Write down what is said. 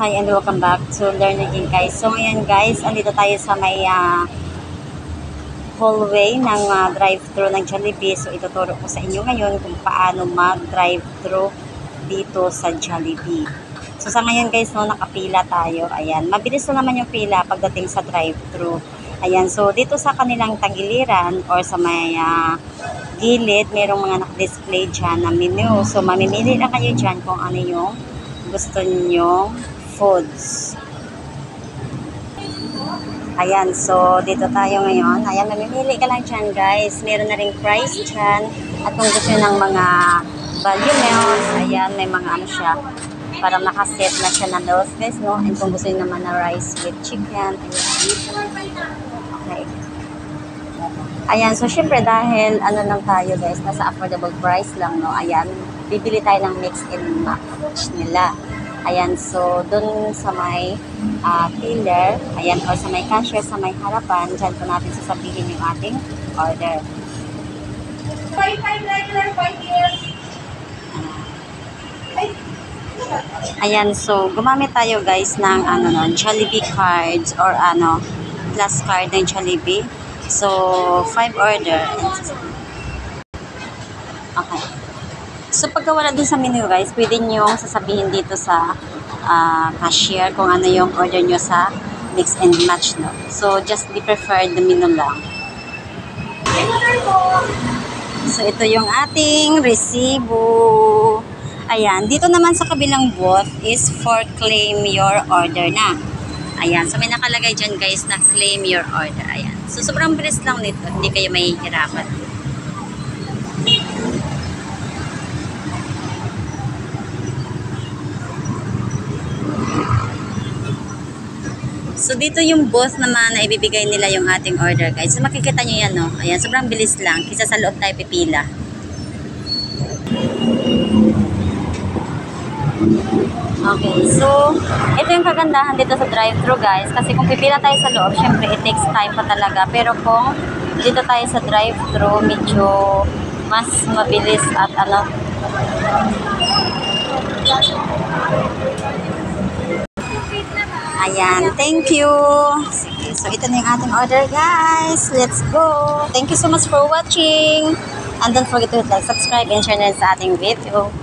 Hi and welcome back to Learn Again guys. So ngayon guys, andito tayo sa may hallway ng drive-thru ng Jollibee. So ituturo ko sa inyo ngayon kung paano mag-drive-thru dito sa Jollibee. So sa ngayon guys, no, nakapila tayo. Ayan, mabilis na naman yung pila pagdating sa drive-thru. Ayan, so dito sa kanilang tagiliran or sa may gilid, merong mga naka-display dyan na menu. So mamimili lang kayo dyan kung ano yung gusto nyong foods. Ayan, so dito tayo ngayon. Ayan, mamimili ka lang dyan guys. Meron na ring price dyan. At kung gusto ng mga value meals, ayan, may mga ano siya. Parang nakaset na siya na meals guys, no? And kung gusto nyo naman na rice with chicken. Okay. Ayan, so syempre dahil ano lang tayo guys, nasa affordable price lang, no? Ayan, bibili tayo ng mix and match nila. Ayan, so dun sa may teller, ayan, or sa may cashier, sa may harapan, dyan po natin sasabihin yung ating order. 5 regular, 5 years. Ayan, so gumamit tayo guys ng ano no, Jollibee cards or ano, plus card ng Jollibee. So 5 order. Okay. So pagka wala dun sa menu guys, pwede nyo sasabihin dito sa cashier kung ano yung order nyo sa mix and match, no? So just be preferred the menu lang. So ito yung ating resibo. Ayan, dito naman sa kabilang booth is for claim your order na. Ayan, so may nakalagay dyan guys na claim your order. Ayan, so sobrang bilis lang nito, hindi kayo mahihirapan. So dito yung booth naman na ibibigay nila yung ating order guys. So makikita nyo yan, no? Ayan, sobrang bilis lang kaysa sa loob tayo pipila. Okay, so ito yung kagandahan dito sa drive-thru guys. Kasi kung pipila tayo sa loob, syempre it takes time pa talaga. Pero kung dito tayo sa drive-thru, medyo mas mabilis at ano. Ayan, thank you. Sige, so ito na yung ating order guys. Let's go. Thank you so much for watching. And don't forget to hit like, subscribe, and share na sa ating video.